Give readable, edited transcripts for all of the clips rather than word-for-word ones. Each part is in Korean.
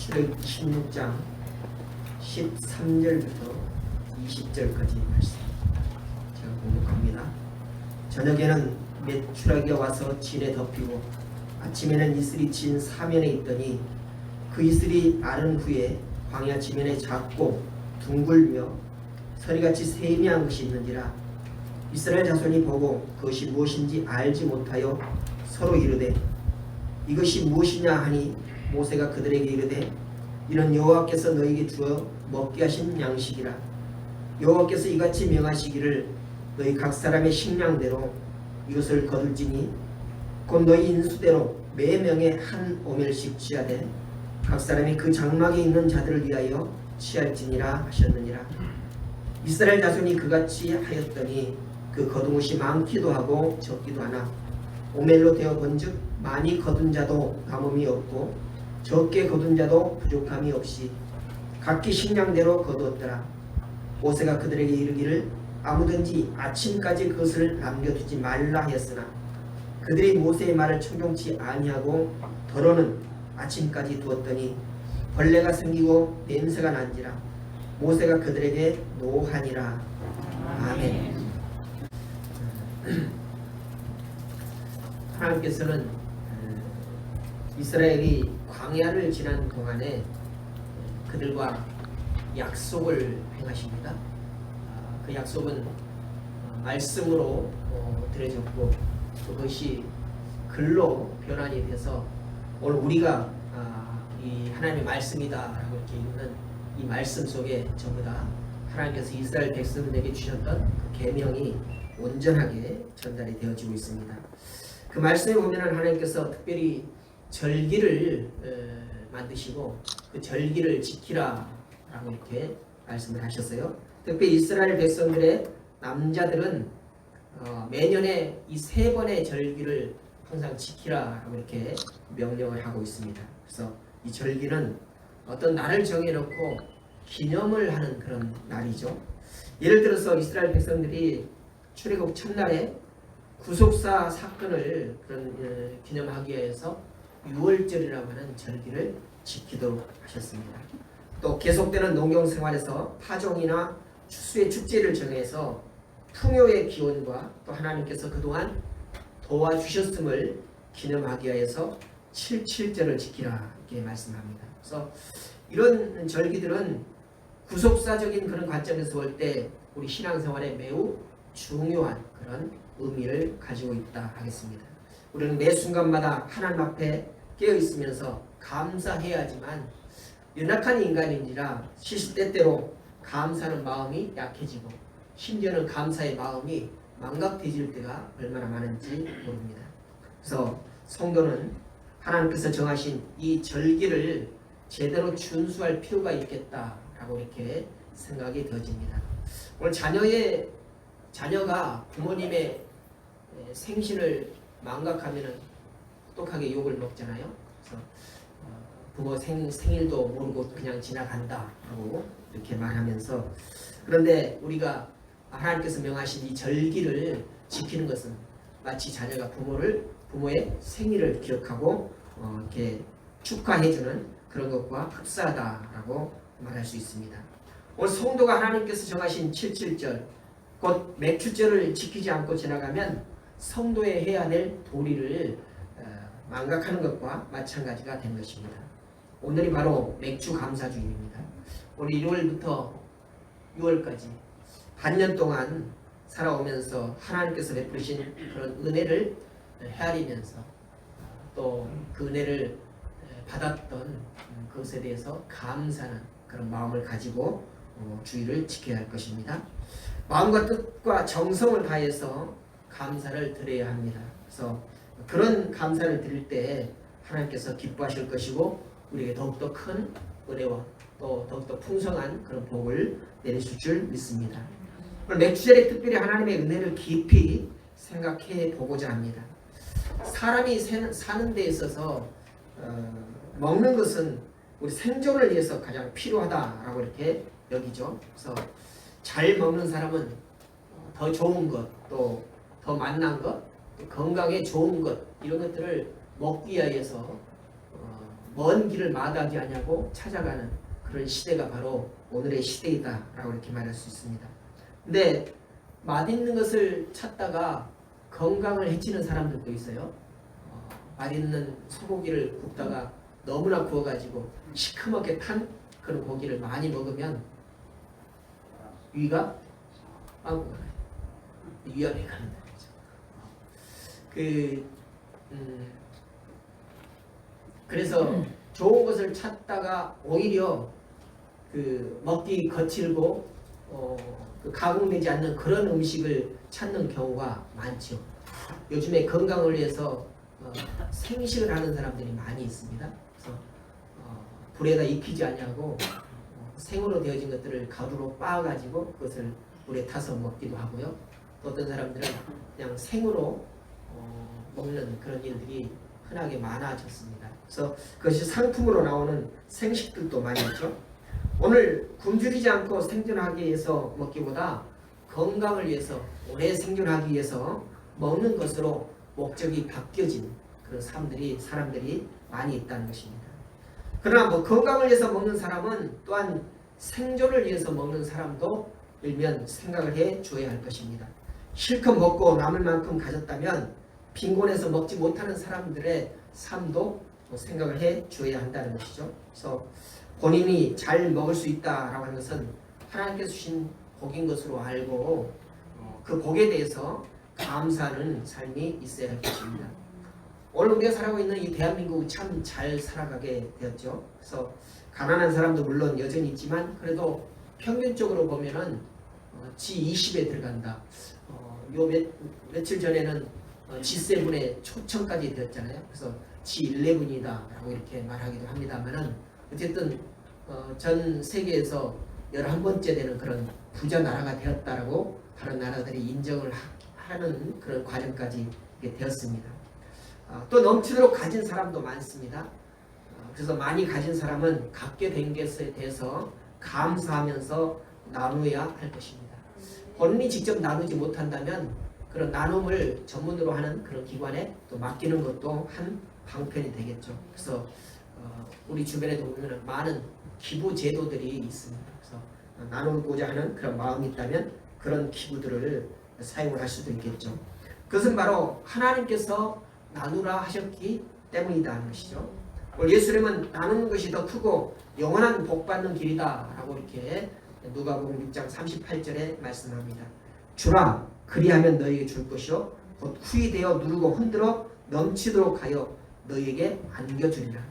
출애굽 16장 13절부터 20절까지 말씀 제가 공독합니다. 저녁에는 메추라기가 와서 진에 덮이고 아침에는 이슬이 진 사면에 있더니 그 이슬이 마른 후에 광야 지면에 작고 둥글며 서리같이 세미한 것이 있는지라 이스라엘 자손이 보고 그것이 무엇인지 알지 못하여 서로 이르되 이것이 무엇이냐 하니 모세가 그들에게 이르되 이는 여호와께서 너희에게 주어 먹게 하신 양식이라. 여호와께서 이같이 명하시기를 너희 각 사람의 식량대로 이것을 거둘지니 곧 너희 인수대로 매 명에 한 오멜씩 취하되 각 사람이 그 장막에 있는 자들을 위하여 취할지니라 하셨느니라. 이스라엘 자손이 그같이 하였더니 그 거둔 것이 많기도 하고 적기도 하나 오멜로 되어 본즉 많이 거둔 자도 남음이 없고 적게 거둔 자도 부족함이 없이 각기 식량대로 거두었더라. 모세가 그들에게 이르기를 아무든지 아침까지 그것을 남겨두지 말라 하였으나 그들이 모세의 말을 청종치 아니하고 더러는 아침까지 두었더니 벌레가 생기고 냄새가 난지라. 모세가 그들에게 노하니라. 아멘. 하나님께서는 이스라엘이 광야를 지난 동안에 그들과 약속을 행하십니다. 그 약속은 말씀으로 드려졌고 그것이 글로 변환이 돼서 오늘 우리가 이 하나님의 말씀이다라고 이렇게 읽는 이 말씀 속에 전부 다 하나님께서 이스라엘 백성들에게 주셨던 그 계명이 온전하게 전달이 되어지고 있습니다. 그 말씀에 보면 하나님께서 특별히 절기를 만드시고 그 절기를 지키라 라고 이렇게 말씀을 하셨어요. 특별히 이스라엘 백성들의 남자들은 매년에 이 3번의 절기를 항상 지키라 라고 이렇게 명령을 하고 있습니다. 그래서 이 절기는 어떤 날을 정해놓고 기념을 하는 그런 날이죠. 예를 들어서 이스라엘 백성들이 출애굽 첫날에 구속사 사건을 그런 기념하기 위해서 6월절이라고 하는 절기를 지키도록 하셨습니다. 또 계속되는 농경 생활에서 파종이나 추수의 축제를 정해서 풍요의 기원과 또 하나님께서 그동안 도와주셨음을 기념하기 위해서 77절을 지키라 이렇게 말씀합니다. 그래서 이런 절기들은 구속사적인 그런 관점에서 볼 때 우리 신앙생활에 매우 중요한 그런 의미를 가지고 있다 하겠습니다. 우리는 매 순간마다 하나님 앞에 깨어 있으면서 감사해야지만 연약한 인간인지라 시시때때로 감사하는 마음이 약해지고 심지어는 감사의 마음이 망각되질 때가 얼마나 많은지 모릅니다. 그래서 성도는 하나님께서 정하신 이 절기를 제대로 준수할 필요가 있겠다라고 이렇게 생각이 되어집니다. 오늘 자녀가 부모님의 생신을 망각하면 똑똑하게 욕을 먹잖아요. 그래서 부모 생일도 모르고 그냥 지나간다라고 이렇게 말하면서, 그런데 우리가 하나님께서 명하신 이 절기를 지키는 것은 마치 자녀가 부모의 생일을 기억하고 이렇게 축하해주는 그런 것과 흡사하다라고 말할 수 있습니다. 오늘 성도가 하나님께서 정하신 77절 곧 맥주절을 지키지 않고 지나가면 성도의 해야 될 도리를 망각하는 것과 마찬가지가 된 것입니다. 오늘이 바로 맥주 감사주일입니다. 오늘 1월부터 6월까지 반년 동안 살아오면서 하나님께서 베푸신 그런 은혜를 헤아리면서 또 그 은혜를 받았던 그것에 대해서 감사하는 그런 마음을 가지고 주일을 지켜야 할 것입니다. 마음과 뜻과 정성을 다해서 감사를 드려야 합니다. 그래서 그런 감사를 드릴 때 하나님께서 기뻐하실 것이고 우리에게 더욱더 큰 은혜와 또 더욱더 풍성한 그런 복을 내리실 줄 믿습니다. 오늘 맥주절에 특별히 하나님의 은혜를 깊이 생각해 보고자 합니다. 사람이 사는 데 있어서 먹는 것은 우리 생존을 위해서 가장 필요하다라고 이렇게 여기죠. 그래서 잘 먹는 사람은 더 좋은 것, 또 더 맛난 것, 또 건강에 좋은 것 이런 것들을 먹기 위해서 먼 길을 마다하지 아니하고 찾아가는 그런 시대가 바로 오늘의 시대이다라고 이렇게 말할 수 있습니다. 근데 맛있는 것을 찾다가 건강을 해치는 사람들도 있어요. 맛있는 소고기를 굽다가 너무나 구워가지고 시커멓게 탄 그런 고기를 많이 먹으면 위가 빵꾸 나요. 위암에 가는다. 그래서 좋은 것을 찾다가 오히려 먹기 거칠고 가공되지 않는 그런 음식을 찾는 경우가 많죠. 요즘에 건강을 위해서 생식을 하는 사람들이 많이 있습니다. 그래서 불에다 익히지 아니하고 생으로 되어진 것들을 가루로 빻아가지고 그것을 물에 타서 먹기도 하고요. 또 어떤 사람들은 그냥 생으로 먹는 그런 일들이 흔하게 많아졌습니다. 그래서 그것이 상품으로 나오는 생식들도 많이 있죠. 오늘 굶주리지 않고 생존하기 위해서 먹기보다 건강을 위해서 오래 생존하기 위해서 먹는 것으로 목적이 바뀌어진 그런 사람들이 많이 있다는 것입니다. 그러나 건강을 위해서 먹는 사람은 또한 생존을 위해서 먹는 사람도 일면 생각을 해 줘야 할 것입니다. 실컷 먹고 남을 만큼 가졌다면 빈곤해서 먹지 못하는 사람들의 삶도 생각을 해 줘야 한다는 것이죠. 그래서 본인이 잘 먹을 수 있다라고 하는 것은 하나님께서 주신 복인 것으로 알고 그 복에 대해서 감사하는 삶이 있어야 할 것입니다. 오늘 우리가 살아가고 있는 이 대한민국은 참 잘 살아가게 되었죠. 그래서 가난한 사람도 물론 여전히 있지만 그래도 평균적으로 보면은 G20에 들어간다. 며칠 전에는 G7의 초청까지 되었잖아요. 그래서 G11이다라고 이렇게 말하기도 합니다만은 어쨌든 전 세계에서 11번째 되는 그런 부자 나라가 되었다라고 다른 나라들이 인정을 하는 그런 과정까지 되었습니다. 또 넘치도록 가진 사람도 많습니다. 그래서 많이 가진 사람은 갖게 된 것에 대해서 감사하면서 나누어야 할 것입니다. 본인이 직접 나누지 못한다면 그런 나눔을 전문으로 하는 그런 기관에 또 맡기는 것도 한 방편이 되겠죠. 그래서 우리 주변에도 보면 많은 기부 제도들이 있습니다. 그래서 나누고자 하는 그런 마음이 있다면 그런 기부들을 사용을 할 수도 있겠죠. 그것은 바로 하나님께서 나누라 하셨기 때문이라는 것이죠. 예수님은 나누는 것이 더 크고 영원한 복 받는 길이다라고 이렇게 누가복음 6장 38절에 말씀합니다. 주라 그리하면 너희에게 줄 것이요 곧 후히 되어 누르고 흔들어 넘치도록 하여 너희에게 안겨주리라.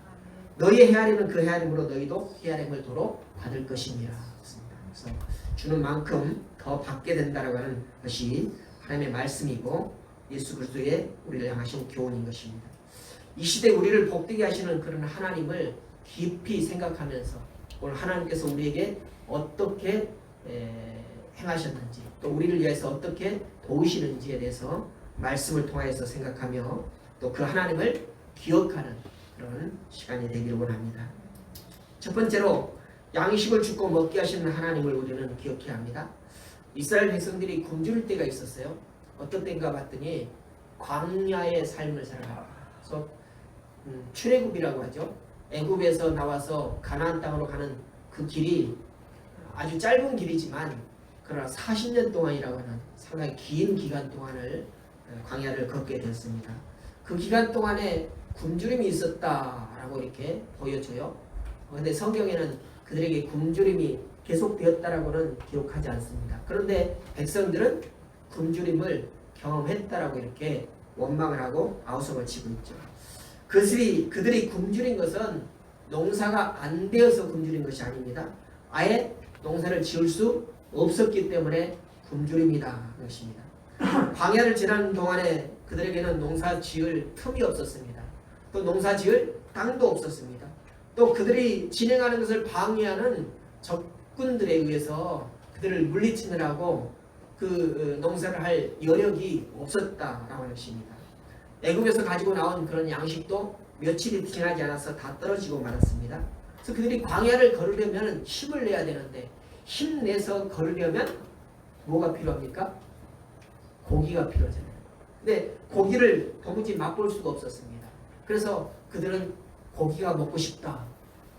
너희의 헤아림은 그 헤아림으로 너희도 헤아림을 도로 받을 것이니라. 그래서 주는 만큼 더 받게 된다라고 하는 것이 하나님의 말씀이고 예수 그리스도의 우리를 향하신 교훈인 것입니다. 이 시대 우리를 복되게 하시는 그런 하나님을 깊이 생각하면서 오늘 하나님께서 우리에게 어떻게 행하셨는지 또 우리를 위해서 어떻게 도우시는지에 대해서 말씀을 통하여서 생각하며 또 그 하나님을 기억하는 그런 시간이 되기를 원합니다. 첫 번째로 양식을 주고 먹게 하시는 하나님을 우리는 기억해야 합니다. 이스라엘 백성들이 굶주릴 때가 있었어요. 어떤 때인가 봤더니 광야의 삶을 살아가요. 그래서 출애굽이라고 하죠. 애굽에서 나와서 가나안 땅으로 가는 그 길이 아주 짧은 길이지만 그러나 40년 동안이라고 하는 상당히 긴 기간 동안을 광야를 걷게 되었습니다. 그 기간 동안에 굶주림이 있었다라고 이렇게 보여줘요. 그런데 성경에는 그들에게 굶주림이 계속되었다라고는 기록하지 않습니다. 그런데 백성들은 굶주림을 경험했다라고 이렇게 원망을 하고 아우성을 치고 있죠. 그들이 굶주린 것은 농사가 안 되어서 굶주린 것이 아닙니다. 아예 농사를 지을 수 없었기 때문에 굶주림이다 것입니다. 광야를 지나는 동안에 그들에게는 농사 지을 틈이 없었습니다. 또 농사 지을 땅도 없었습니다. 또 그들이 진행하는 것을 방해하는 적군들에 의해서 그들을 물리치느라고 그 농사를 할 여력이 없었다라고 하는 것입니다. 애굽에서 가지고 나온 그런 양식도 며칠이 지나지 않아서 다 떨어지고 말았습니다. 그래서 그들이 광야를 걸으려면 힘을 내야 되는데 힘내서 걸으려면 뭐가 필요합니까? 고기가 필요하잖아요. 근데 고기를 도무지 맛볼 수가 없었습니다. 그래서 그들은 고기가 먹고 싶다.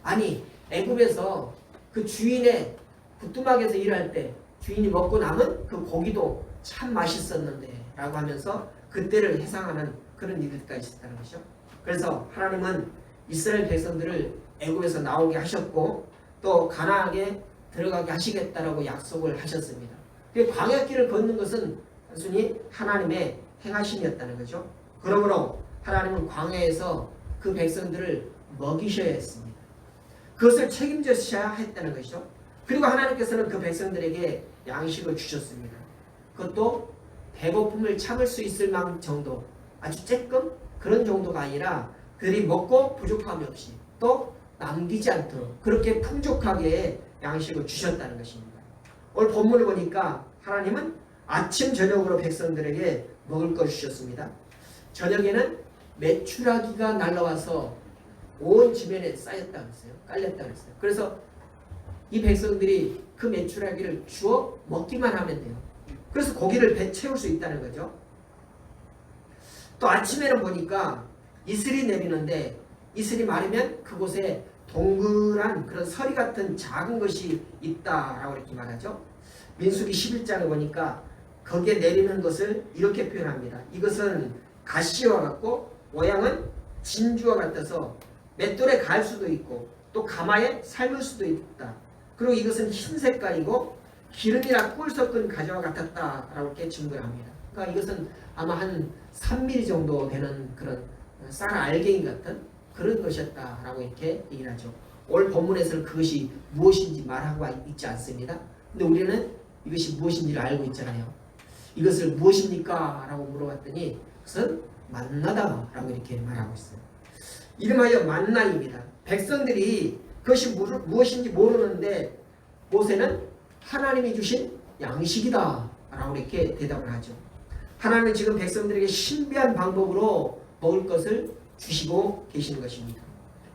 아니 애굽에서 그 주인의 부뚜막에서 일할 때 주인이 먹고 남은 그 고기도 참 맛있었는데 라고 하면서 그때를 해상하는 그런 일들까지 있었다는 것이죠. 그래서 하나님은 이스라엘 백성들을 애굽에서 나오게 하셨고 또 가나안에 들어가게 하시겠다라고 약속을 하셨습니다. 그 광야길을 걷는 것은 단순히 하나님의 행하심이었다는 거죠. 그러므로 하나님은 광야에서 그 백성들을 먹이셔야 했습니다. 그것을 책임져야 했다는 것이죠. 그리고 하나님께서는 그 백성들에게 양식을 주셨습니다. 그것도 배고픔을 참을 수 있을 만큼 정도, 아주 쬐끔 그런 정도가 아니라 그들이 먹고 부족함이 없이 또 남기지 않도록 그렇게 풍족하게 양식을 주셨다는 것입니다. 오늘 본문을 보니까 하나님은 아침 저녁으로 백성들에게 먹을 걸 주셨습니다. 저녁에는 메추라기가 날라와서 온 지면에 쌓였다고 했어요. 깔렸다고 했어요. 그래서 이 백성들이 그 메추라기를 주워 먹기만 하면 돼요. 그래서 고기를 배 채울 수 있다는 거죠. 또 아침에는 보니까 이슬이 내리는데 이슬이 마르면 그곳에 동그란 그런 서리 같은 작은 것이 있다라고 이렇게 말하죠. 민수기 11장을 보니까 거기에 내리는 것을 이렇게 표현합니다. 이것은 가시와 같고 모양은 진주와 같아서 맷돌에 갈 수도 있고 또 가마에 삶을 수도 있다. 그리고 이것은 흰 색깔이고 기름이나 꿀 섞은 가지와 같았다라고 이렇게 증거를 합니다. 그러니까 이것은 아마 한 3mm 정도 되는 그런 쌀 알갱이 같은 그런 것이었다라고 이렇게 얘기를 하죠. 오늘 본문에서는 그것이 무엇인지 말하고 있지 않습니다. 근데 우리는 이것이 무엇인지를 알고 있잖아요. 이것을 무엇입니까? 라고 물어봤더니 그것은 만나다 라고 이렇게 말하고 있어요. 이름하여 만나입니다. 백성들이 그것이 무엇인지 모르는데 모세는 하나님이 주신 양식이다 라고 이렇게 대답을 하죠. 하나님은 지금 백성들에게 신비한 방법으로 먹을 것을 주시고 계시는 것입니다.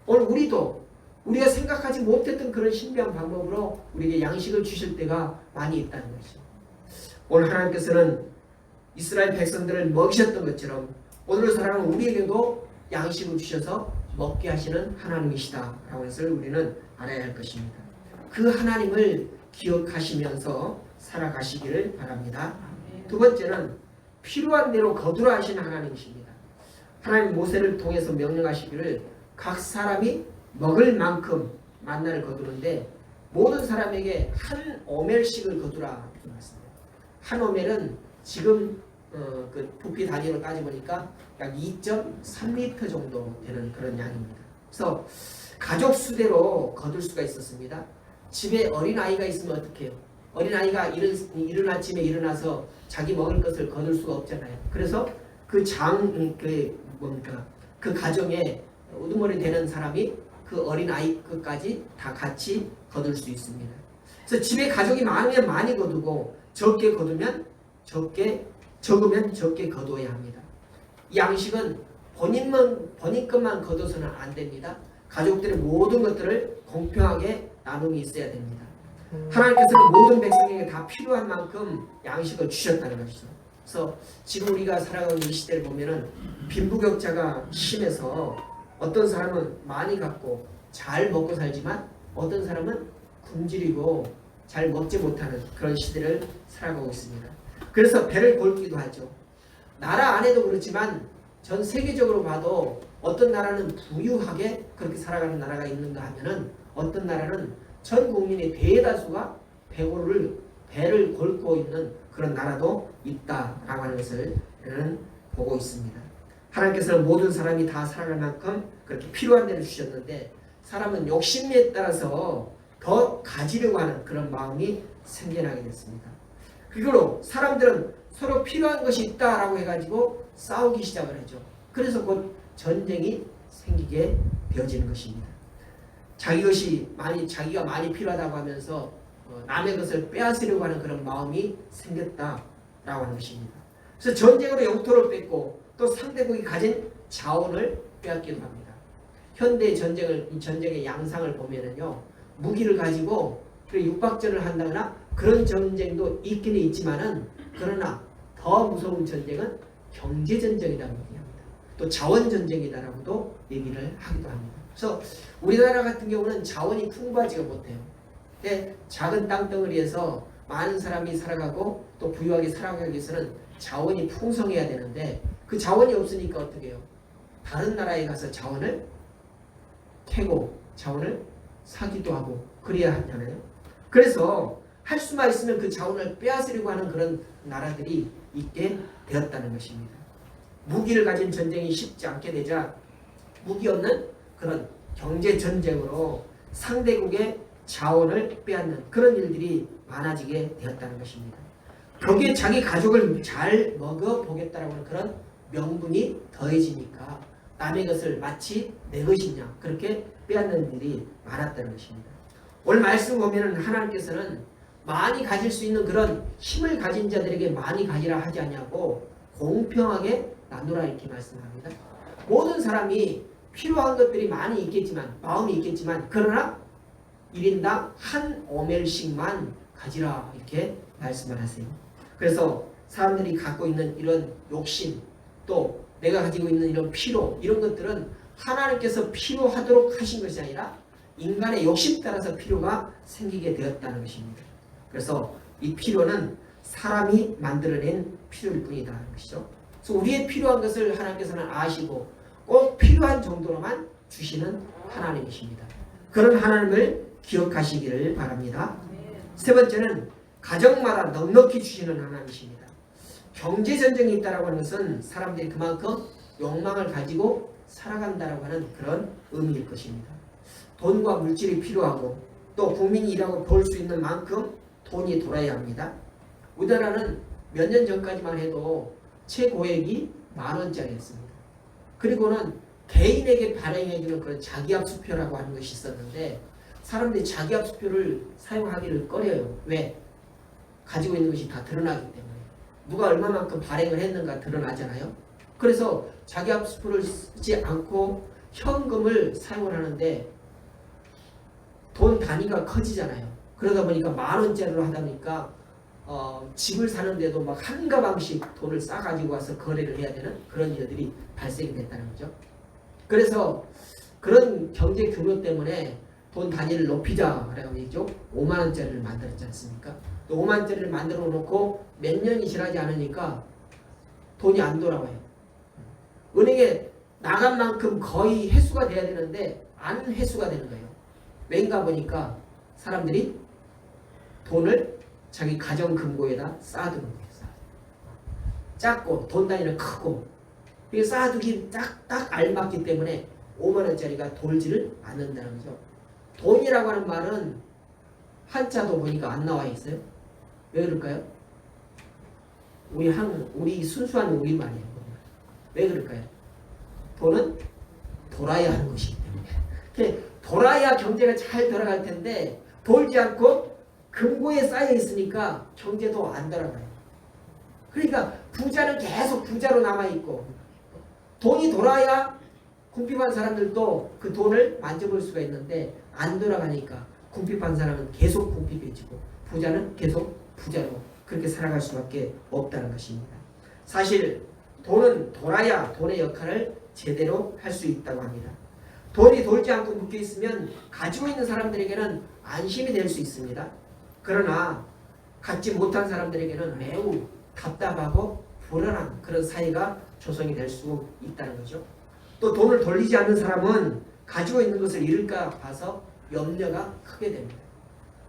오늘 우리도 우리가 생각하지 못했던 그런 신비한 방법으로 우리에게 양식을 주실 때가 많이 있다는 것이죠. 오늘 하나님께서는 이스라엘 백성들을 먹이셨던 것처럼 오늘 사랑하는 우리에게도 양식을 주셔서 먹게 하시는 하나님이시다라고 해서 우리는 알아야 할 것입니다. 그 하나님을 기억하시면서 살아가시기를 바랍니다. 두 번째는 필요한 대로 거두라 하시는 하나님이십니다. 하나님 모세를 통해서 명령하시기를 각 사람이 먹을 만큼 만나를 거두는데 모든 사람에게 한 오멜씩을 거두라 이렇게 말씀합니다. 한 오멜은 지금 그 부피 단위로 따져보니까 약 2.3리터 정도 되는 그런 양입니다. 그래서 가족 수대로 거둘 수가 있었습니다. 집에 어린아이가 있으면 어떻게 해요? 어린아이가 이른 아침에 일어나서 자기 먹을 것을 거둘 수가 없잖아요. 그래서 그 가정에 우두머리 되는 사람이 그 어린아이 끝까지 다 같이 거둘 수 있습니다. 그래서 집에 가족이 많으면 많이 거두고 적으면 적게 거두어야 합니다. 이 양식은 본인 것만 거둬서는 안 됩니다. 가족들의 모든 것들을 공평하게 나눔이 있어야 됩니다. 하나님께서는 모든 백성에게 다 필요한 만큼 양식을 주셨다는 것이죠. 그래서 지금 우리가 살아가는 이 시대를 보면은 빈부격차가 심해서 어떤 사람은 많이 갖고 잘 먹고 살지만 어떤 사람은 굶주리고 잘 먹지 못하는 그런 시대를 살아가고 있습니다. 그래서 배를 골기도 하죠. 나라 안에도 그렇지만 전 세계적으로 봐도 어떤 나라는 부유하게 그렇게 살아가는 나라가 있는가 하면은 어떤 나라는 전 국민의 대다수가 배를 골고 있는 그런 나라도 있다라고 하는 것을 저는 보고 있습니다. 하나님께서는 모든 사람이 다 살아갈 만큼 그렇게 필요한 데를 주셨는데 사람은 욕심에 따라서 더 가지려고 하는 그런 마음이 생겨나게 됐습니다. 그리고 사람들은 서로 필요한 것이 있다라고 해가지고 싸우기 시작을 하죠. 그래서 곧 전쟁이 생기게 되어지는 것입니다. 자기가 많이 필요하다고 하면서 남의 것을 빼앗으려고 하는 그런 마음이 생겼다라고 하는 것입니다. 그래서 전쟁으로 영토를 뺏고 또 상대국이 가진 자원을 빼앗기도 합니다. 현대 전쟁의 양상을 보면은요, 무기를 가지고 육박전을 한다거나 그런 전쟁도 있기는 있지만은 그러나 더 무서운 전쟁은 경제 전쟁이라고 얘기합니다. 또 자원 전쟁이다라고도 얘기를 하기도 합니다. 그래서 우리나라 같은 경우는 자원이 풍부하지가 못해요. 근데 작은 땅덩어리에서 많은 사람이 살아가고 또 부유하게 살아가기 위해서는 자원이 풍성해야 되는데 그 자원이 없으니까 어떻게 해요? 다른 나라에 가서 자원을 캐고 자원을 사기도 하고 그래야 하잖아요. 그래서 할 수만 있으면 그 자원을 빼앗으려고 하는 그런 나라들이 있게 되었다는 것입니다. 무기를 가진 전쟁이 쉽지 않게 되자 무기 없는 그런 경제 전쟁으로 상대국의 자원을 빼앗는 그런 일들이 많아지게 되었다는 것입니다. 거기에 자기 가족을 잘 먹어보겠다라고 하는 그런 명분이 더해지니까 남의 것을 마치 내 것이냐 그렇게 빼앗는 일이 많았다는 것입니다. 오늘 말씀 보면 하나님께서는 많이 가질 수 있는 그런 힘을 가진 자들에게 많이 가지라 하지 않냐고 공평하게 나누라 이렇게 말씀합니다. 모든 사람이 필요한 것들이 많이 있겠지만 마음이 있겠지만 그러나 1인당 한 오멜씩만 가지라 이렇게 말씀을 하세요. 그래서 사람들이 갖고 있는 이런 욕심 또 내가 가지고 있는 이런 필요 이런 것들은 하나님께서 필요하도록 하신 것이 아니라 인간의 욕심 따라서 필요가 생기게 되었다는 것입니다. 그래서 이 필요는 사람이 만들어낸 필요일 뿐이다 하는 것이죠. 그래서 우리의 필요한 것을 하나님께서는 아시고 꼭 필요한 정도로만 주시는 하나님이십니다. 그런 하나님을 기억하시기를 바랍니다. 세 번째는 가정마다 넉넉히 주시는 하나님이십니다. 경제전쟁이 있다고 하는 것은 사람들이 그만큼 욕망을 가지고 살아간다고 하는 그런 의미일 것입니다. 돈과 물질이 필요하고 또 국민이 일하고 벌 수 있는 만큼 돈이 돌아야 합니다. 우리나라는 몇 년 전까지만 해도 최고액이 10,000원짜리였습니다. 그리고는 개인에게 발행해주는 그런 자기압수표라고 하는 것이 있었는데 사람들이 자기압수표를 사용하기를 꺼려요. 왜? 가지고 있는 것이 다 드러나기 때문에. 누가 얼마만큼 발행을 했는가 드러나잖아요. 그래서 자기압수표를 쓰지 않고 현금을 사용을 하는데 돈 단위가 커지잖아요. 그러다 보니까 10,000원짜리로 하다 보니까 집을 사는데도 막 한 가방씩 돈을 싸가지고 와서 거래를 해야 되는 그런 일들이 발생이 됐다는 거죠. 그래서 그런 경제 규모 때문에 돈 단위를 높이자라고 했죠. 50,000원짜리를 만들었지 않습니까? 또 50,000원짜리를 만들어 놓고 몇 년이 지나지 않으니까 돈이 안 돌아와요. 은행에 나간 만큼 거의 회수가 돼야 되는데 안 회수가 되는 거예요. 왜인가 보니까 사람들이 돈을 자기 가정 금고에다 쌓아두는 거예요. 작고 돈 단위는 크고 이게 쌓아두기 딱 알맞기 때문에 50,000원짜리가 돌지를 않는다는 거죠. 돈이라고 하는 말은 한자도 보니까 안 나와 있어요. 왜 그럴까요? 우리 순수한 우리말이에요. 왜 그럴까요? 돈은 돌아야 하는 것이기 때문에. 돌아야 경제가 잘 돌아갈 텐데 돌지 않고 금고에 쌓여 있으니까 경제도 안 돌아가요. 그러니까 부자는 계속 부자로 남아있고 돈이 돌아야 궁핍한 사람들도 그 돈을 만져볼 수가 있는데 안 돌아가니까 궁핍한 사람은 계속 궁핍해지고 부자는 계속 부자로 그렇게 살아갈 수밖에 없다는 것입니다. 사실 돈은 돌아야 돈의 역할을 제대로 할 수 있다고 합니다. 돈이 돌지 않고 묶여있으면 가지고 있는 사람들에게는 안심이 될 수 있습니다. 그러나 갖지 못한 사람들에게는 매우 답답하고 불안한 그런 사회가 조성이 될 수 있다는 거죠. 또 돈을 돌리지 않는 사람은 가지고 있는 것을 잃을까 봐서 염려가 크게 됩니다.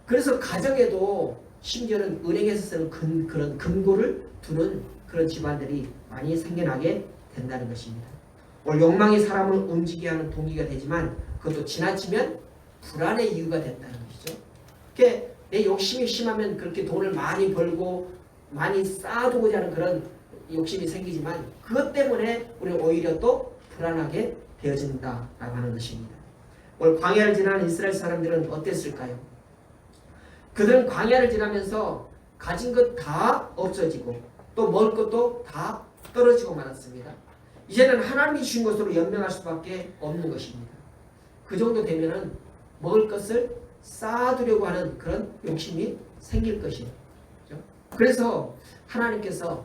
그래서 가정에도 심지어는 은행에서 쓰는 그런 금고를 두는 그런 집안들이 많이 생겨나게 된다는 것입니다. 오늘 욕망이 사람을 움직이게 하는 동기가 되지만 그것도 지나치면 불안의 이유가 된다는 것이죠. 내 욕심이 심하면 그렇게 돈을 많이 벌고 많이 쌓아두고자 하는 그런 욕심이 생기지만 그것 때문에 우리는 오히려 또 불안하게 되어진다라고 하는 것입니다. 오늘 광야를 지나는 이스라엘 사람들은 어땠을까요? 그들은 광야를 지나면서 가진 것 다 없어지고 또 먹을 것도 다 떨어지고 말았습니다. 이제는 하나님이 주신 것으로 연명할 수밖에 없는 것입니다. 그 정도 되면은 먹을 것을 쌓아두려고 하는 그런 욕심이 생길 것이에요. 그래서 하나님께서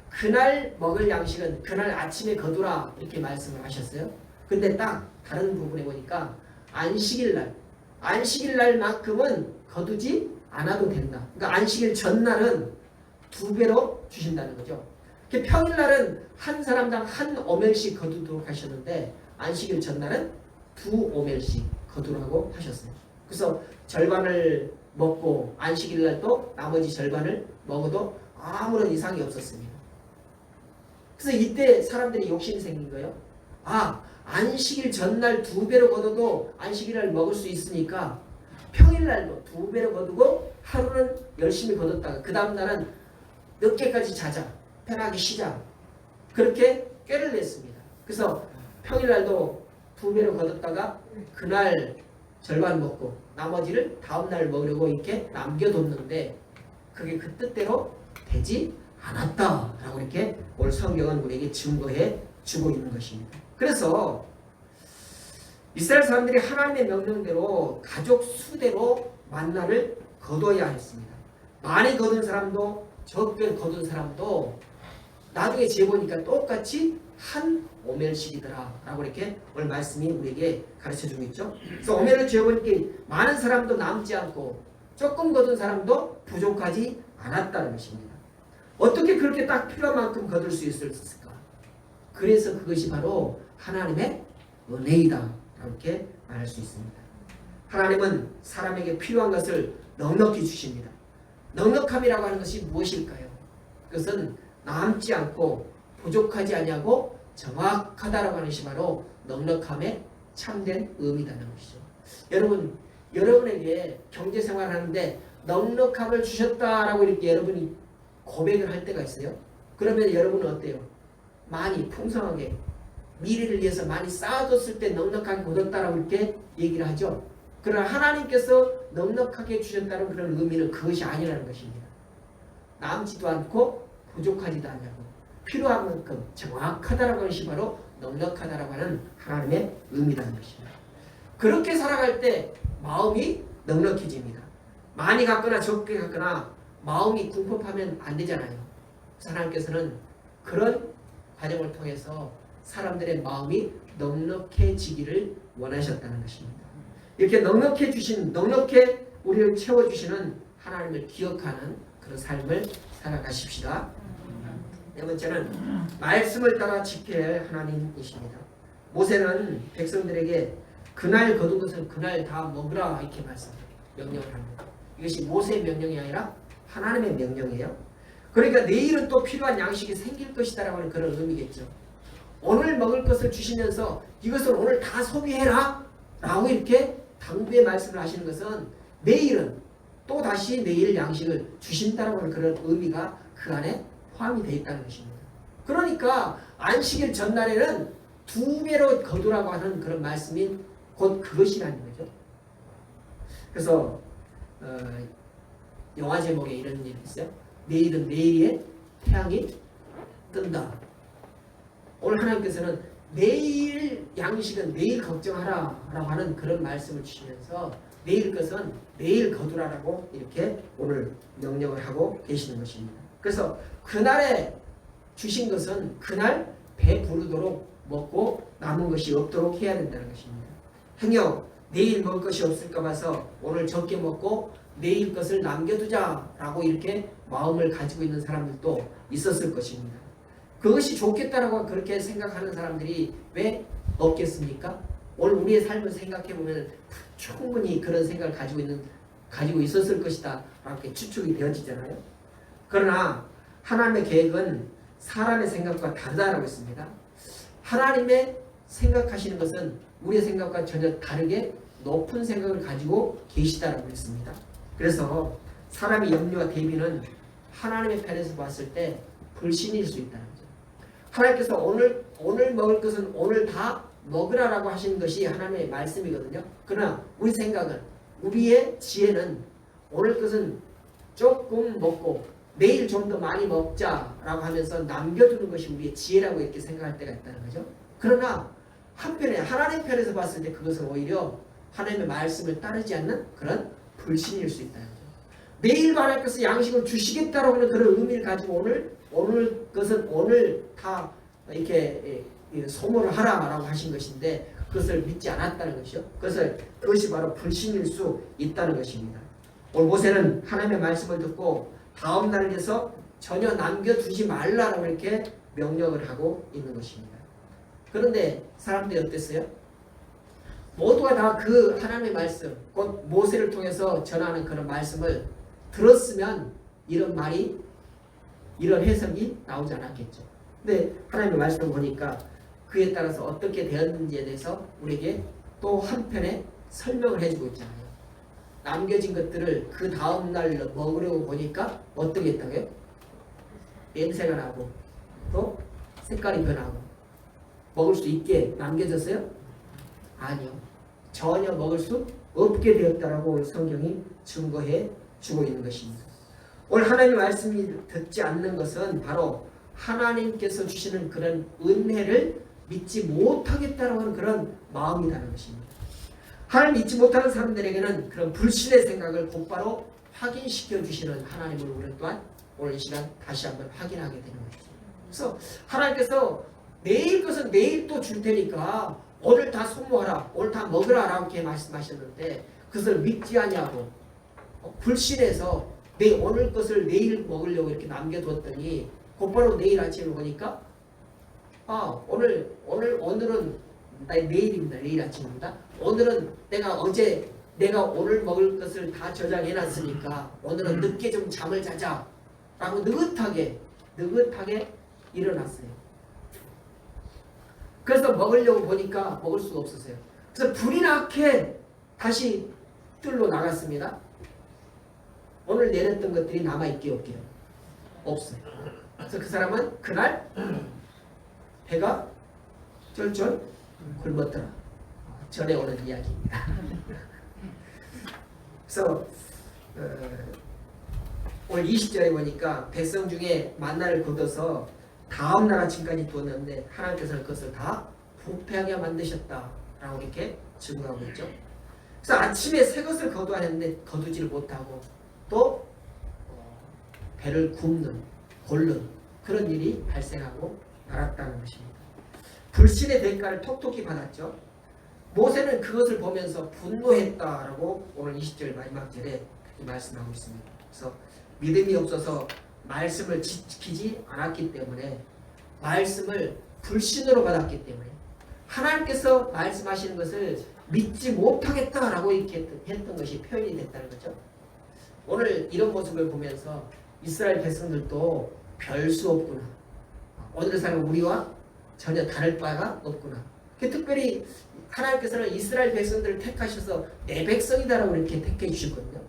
그날 먹을 양식은 그날 아침에 거두라 이렇게 말씀을 하셨어요. 근데 딱 다른 부분에 보니까 안식일 날만큼은 거두지 않아도 된다. 그러니까 안식일 전날은 2배로 주신다는 거죠. 평일날은 한 사람당 한 오멜씩 거두도록 하셨는데 안식일 전날은 2오멜씩 거두라고 하셨어요. 그래서 절반을 먹고 안식일날도 나머지 절반을 먹어도 아무런 이상이 없었습니다. 그래서 이때 사람들이 욕심이 생긴 거예요. 안식일 전날 2배로 거둬도 안식일날 먹을 수 있으니까 평일날도 2배로 거두고 하루는 열심히 거뒀다가 그 다음날은 늦게까지 자자. 편하게 쉬자. 그렇게 꾀를 냈습니다. 그래서 평일날도 2배로 거뒀다가 그날 절반 먹고 나머지를 다음날 먹으려고 이렇게 남겨뒀는데 그게 그 뜻대로 되지 않았다라고 이렇게 오늘 성경은 우리에게 증거해 주고 있는 것입니다. 그래서 이스라엘 사람들이 하나님의 명령대로 가족 수대로 만나를 거둬야 했습니다. 많이 거둔 사람도 적게 거둔 사람도 나중에 재보니까 똑같이 한 오멜씩이더라 라고 이렇게 오늘 말씀이 우리에게 가르쳐주고 있죠. 그래서 오멜을 재보니까 많은 사람도 남지 않고 조금 거둔 사람도 부족하지 않았다는 것입니다. 어떻게 그렇게 딱 필요한 만큼 거둘 수 있을까? 그래서 그것이 바로 하나님의 은혜이다 이렇게 말할 수 있습니다. 하나님은 사람에게 필요한 것을 넉넉히 주십니다. 넉넉함이라고 하는 것이 무엇일까요? 그것은 남지 않고 부족하지 아니하고 정확하다라고 하는 것이 바로 넉넉함의 참된 의미라는 것이죠. 여러분에게 경제생활을 하는데 넉넉함을 주셨다라고 이렇게 여러분이 고백을 할 때가 있어요. 그러면 여러분은 어때요? 많이 풍성하게 미래를 위해서 많이 쌓아뒀을 때 넉넉하게 거뒀다라고 이렇게 얘기를 하죠. 그러나 하나님께서 넉넉하게 주셨다는 그런 의미는 그것이 아니라는 것입니다. 남지도 않고 부족하지도 않냐고 필요한 만큼 정확하다라고 하는 것이 바로 넉넉하다라고 하는 하나님의 의미라는 것입니다. 그렇게 살아갈 때 마음이 넉넉해집니다. 많이 갖거나 적게 갖거나 마음이 궁핍하면 안 되잖아요. 하나님께서는 그런 과정을 통해서 사람들의 마음이 넉넉해지기를 원하셨다는 것입니다. 이렇게 넉넉해 우리를 채워주시는 하나님을 기억하는 그런 삶을 살아가십시다. 네 번째는 말씀을 따라 지켜야 할 하나님이십니다. 모세는 백성들에게 그날 거둔 것은 그날 다 먹으라 이렇게 명령을 합니다. 이것이 모세의 명령이 아니라 하나님의 명령이에요. 그러니까 내일은 또 필요한 양식이 생길 것이다라고 하는 그런 의미겠죠. 오늘 먹을 것을 주시면서 이것을 오늘 다 소비해라 라고 이렇게 당부의 말씀을 하시는 것은 내일은 또 다시 내일 양식을 주신다라고 하는 그런 의미가 그 안에 포함이 되어 있다는 것입니다. 그러니까 안식일 전날에는 2배로 거두라고 하는 그런 말씀이 곧 그것이라는 거죠. 그래서 영화 제목에 이런 얘기 있어요. 내일은 내일의 태양이 뜬다. 오늘 하나님께서는 내일 양식은 내일 걱정하라 라고 하는 그런 말씀을 주시면서 내일 것은 내일 거두라라고 이렇게 오늘 명령을 하고 계시는 것입니다. 그래서 그날에 주신 것은 그날 배부르도록 먹고 남은 것이 없도록 해야 된다는 것입니다. 행여 내일 먹을 것이 없을까 봐서 오늘 적게 먹고 내일 것을 남겨두자라고 이렇게 마음을 가지고 있는 사람들도 있었을 것입니다. 그것이 좋겠다라고 그렇게 생각하는 사람들이 왜 없겠습니까? 오늘 우리의 삶을 생각해 보면 충분히 그런 생각을 가지고 있었을 것이다 라고 추측이 되어지잖아요. 그러나 하나님의 계획은 사람의 생각과 다르다라고 했습니다. 하나님의 생각하시는 것은 우리의 생각과 전혀 다르게 높은 생각을 가지고 계시다라고 했습니다. 그래서 사람의 염려와 대비는 하나님의 편에서 봤을 때 불신일 수 있다는 거죠. 하나님께서 오늘 먹을 것은 오늘 다 먹으라라고 하시는 것이 하나님의 말씀이거든요. 그러나 우리 생각은, 우리의 지혜는 오늘 것은 조금 먹고 내일 좀 더 많이 먹자라고 하면서 남겨두는 것이 우리의 지혜라고 이렇게 생각할 때가 있다는 거죠. 그러나 한편에 하나님 편에서 봤을 때 그것은 오히려 하나님의 말씀을 따르지 않는 그런 불신일 수 있다는 거죠. 내일 하나님께서 양식을 주시겠다라고 하는 그런 의미를 가지고 오늘 것은 오늘 다 이렇게 소모를 하라라고 하신 것인데 그것을 믿지 않았다는 것이요. 그것이 바로 불신일 수 있다는 것입니다. 오늘 모세는 하나님의 말씀을 듣고 다음 날을 위해서 전혀 남겨두지 말라라고 이렇게 명령을 하고 있는 것입니다. 그런데 사람들이 어땠어요? 모두가 다 그 하나님의 말씀, 곧 모세를 통해서 전하는 그런 말씀을 들었으면 이런 말이, 이런 해석이 나오지 않았겠죠. 근데 하나님의 말씀을 보니까 그에 따라서 어떻게 되었는지에 대해서 우리에게 또 한편에 설명을 해주고 있잖아요. 남겨진 것들을 그 다음날 먹으려고 보니까 어떻게 했다고요? 냄새가 나고 또 색깔이 변하고 먹을 수 있게 남겨졌어요? 아니요. 전혀 먹을 수 없게 되었다라고 성경이 증거해 주고 있는 것입니다. 오늘 하나님의 말씀이 듣지 않는 것은 바로 하나님께서 주시는 그런 은혜를 믿지 못하겠다라고 하는 그런 마음이라는 것입니다. 하나님 믿지 못하는 사람들에게는 그런 불신의 생각을 곧바로 확인시켜 주시는 하나님을 우리 또한 오늘 이 시간 다시 한번 확인하게 되는 것이죠. 그래서 하나님께서 내일 것은 내일 또 줄 테니까 오늘 다 소모하라, 오늘 다 먹으라 라고 이렇게 말씀하셨는데 그것을 믿지 아니하고 불신해서 오늘 것을 내일 먹으려고 이렇게 남겨뒀더니 곧바로 내일 아침에 보니까 오늘은 내일입니다. 내일 아침입니다. 오늘은 내가 오늘 먹을 것을 다 저장해놨으니까 오늘은 늦게 좀 잠을 자자 라고 느긋하게 일어났어요. 그래서 먹으려고 보니까 먹을 수가 없었어요. 그래서 불이 나게 다시 뜰로 나갔습니다. 오늘 내렸던 것들이 남아있기 없기를 없어요. 그래서 그 사람은 그날 배가 쫄쫄 굶었더라. 전에 오는 이야기입니다. 그래서 오늘 20절에 보니까 백성 중에 만나를 걷어서 다음 날 아침까지 두었는데 하나님께서는 그것을 다 부패하게 만드셨다라고 이렇게 증거하고 있죠. 그래서 아침에 새 것을 거두어야 했는데 거두지를 못하고 또 배를 굼는 그런 일이 발생하고 말았다는 것입니다. 불신의 대가를 톡톡히 받았죠. 모세는 그것을 보면서 분노했다라고 오늘 20절 마지막 절에 말씀하고 있습니다. 그래서 믿음이 없어서 말씀을 지키지 않았기 때문에 말씀을 불신으로 받았기 때문에 하나님께서 말씀하시는 것을 믿지 못하겠다라고 이렇게 했던 것이 표현이 됐다는 거죠. 오늘 이런 모습을 보면서 이스라엘 백성들도 별 수 없구나. 오늘의 삶은 우리와 전혀 다를 바가 없구나. 특별히 하나님께서는 이스라엘 백성들을 택하셔서 내 백성이다라고 이렇게 택해 주셨거든요.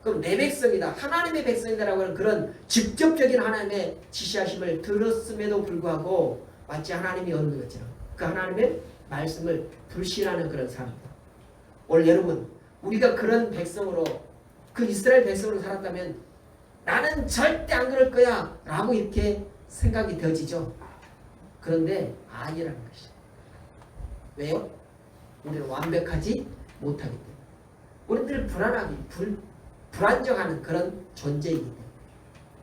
그럼 내 백성이다, 하나님의 백성이다라고 하는 그런 직접적인 하나님의 지시하심을 들었음에도 불구하고 마치 하나님이 어느 것처럼 그 하나님의 말씀을 불신하는 그런 삶입니다. 오늘 여러분, 우리가 그런 백성으로 그 이스라엘 백성으로 살았다면 나는 절대 안 그럴 거야 라고 이렇게 생각이 되어지죠. 그런데 아니라는 것이죠. 왜요? 우리는 완벽하지 못하기 때문에 우리들 불안하기 불안정한 그런 존재이기 때문에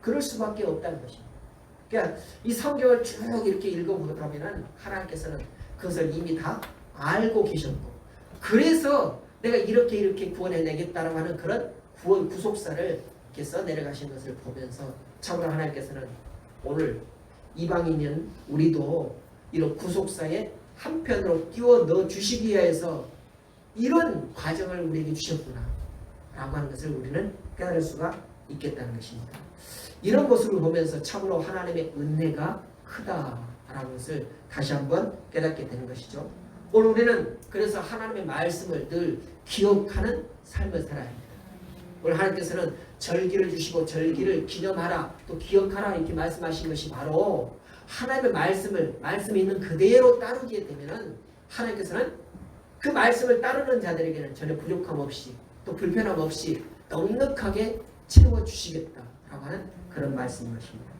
그럴 수밖에 없다는 것입니다. 그러니까 이 성경을 쭉 이렇게 읽어보면 하나님께서는 그것을 이미 다 알고 계셨고 그래서 내가 이렇게 구원해내겠다라고 하는 그런 구원 구속사를 이렇게 써내려가신 것을 보면서 참으로 하나님께서는 오늘 이방인인 우리도 이런 구속사의 한편으로 끼워 넣어 주시기 위해서 이런 과정을 우리에게 주셨구나 라고 하는 것을 우리는 깨달을 수가 있겠다는 것입니다. 이런 모습을 보면서 참으로 하나님의 은혜가 크다라는 것을 다시 한번 깨닫게 되는 것이죠. 오늘 우리는 그래서 하나님의 말씀을 늘 기억하는 삶을 살아야 합니다. 오늘 하나님께서는 절기를 주시고 절기를 기념하라 또 기억하라 이렇게 말씀하신 것이 바로 하나님의 말씀이 있는 그대로 따르게 되면은 하나님께서는 그 말씀을 따르는 자들에게는 전혀 부족함 없이 또 불편함 없이 넉넉하게 채워주시겠다라고 하는 그런 말씀인 것입니다.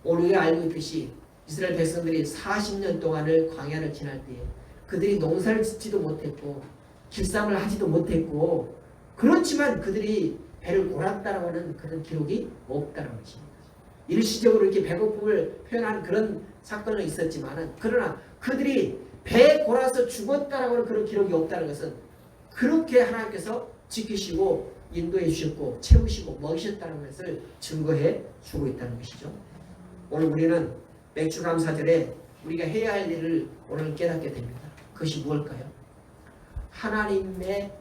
오늘 우리가 알고 있듯이 이스라엘 백성들이 40년 동안을 광야를 지날 때에 그들이 농사를 짓지도 못했고 길쌈을 하지도 못했고 그렇지만 그들이 배를 골았다라고 하는 그런 기록이 없다는 것입니다. 일시적으로 이렇게 배고픔을 표현한 그런 사건은 있었지만은 그러나 그들이 배 골아서 죽었다라고 하는 그런 기록이 없다는 것은 그렇게 하나님께서 지키시고 인도해 주셨고 채우시고 먹이셨다는 것을 증거해 주고 있다는 것이죠. 오늘 우리는 맥주감사절에 우리가 해야 할 일을 오늘 깨닫게 됩니다. 그것이 무엇일까요? 하나님의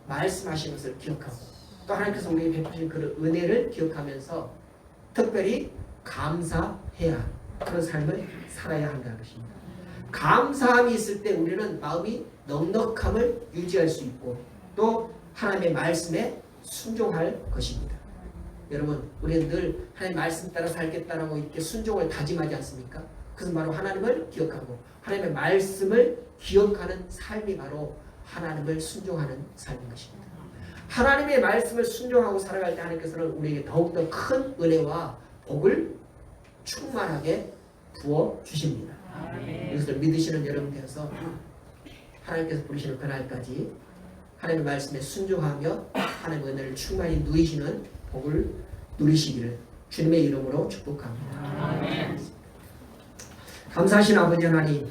말씀하신 것을 기억하고 또 하나님께서 우리에게 베푸신 그런 은혜를 기억하면서 특별히 감사해야 그런 삶을 살아야 한다는 것입니다. 감사함이 있을 때 우리는 마음이 넉넉함을 유지할 수 있고 또 하나님의 말씀에 순종할 것입니다. 여러분, 우리는 늘 하나님의 말씀 따라 살겠다라고 이렇게 순종을 다짐하지 않습니까? 그것은 바로 하나님을 기억하고 하나님의 말씀을 기억하는 삶이 바로 하나님을 순종하는 삶인 것입니다. 하나님의 말씀을 순종하고 살아갈 때 하나님께서는 우리에게 더욱더 큰 은혜와 복을 충만하게 부어 주십니다. 이것을 믿으시는 여러분 되어서 하나님께서 부르시는 그날까지 하나님의 말씀에 순종하며 하나님의 은혜를 충만히 누리시는 복을 누리시기를 주님의 이름으로 축복합니다. 감사하신 아버지 하나님,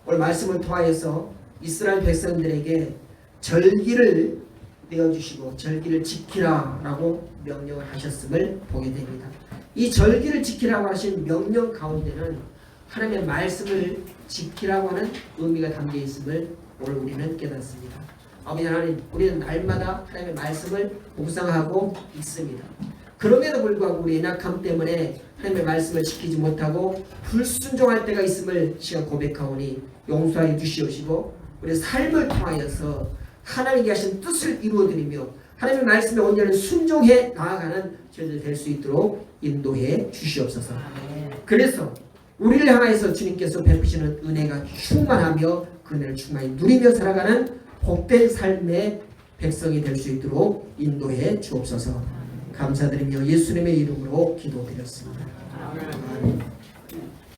오늘 말씀을 통하여서 이스라엘 백성들에게 절기를 내어주시고 절기를 지키라라고 명령을 하셨음을 보게 됩니다. 이 절기를 지키라고 하신 명령 가운데는 하나님의 말씀을 지키라고 하는 의미가 담겨 있음을 오늘 우리는 깨닫습니다. 아버지 하나님, 우리는 날마다 하나님의 말씀을 묵상하고 있습니다. 그럼에도 불구하고 우리 연약함 때문에 하나님의 말씀을 지키지 못하고 불순종할 때가 있음을 시간 고백하오니 용서하여 주시옵시고 우리 삶을 통하여서 하나님께 하신 뜻을 이루어드리며 하나님의 말씀에 온전히 순종해 나아가는 저희들 될 수 있도록 인도해 주시옵소서. 그래서 우리를 향하여서 주님께서 베푸시는 은혜가 충만하며 그 은혜를 충만히 누리며 살아가는 복된 삶의 백성이 될 수 있도록 인도해 주옵소서. 감사드리며 예수님의 이름으로 기도드렸습니다. 아멘.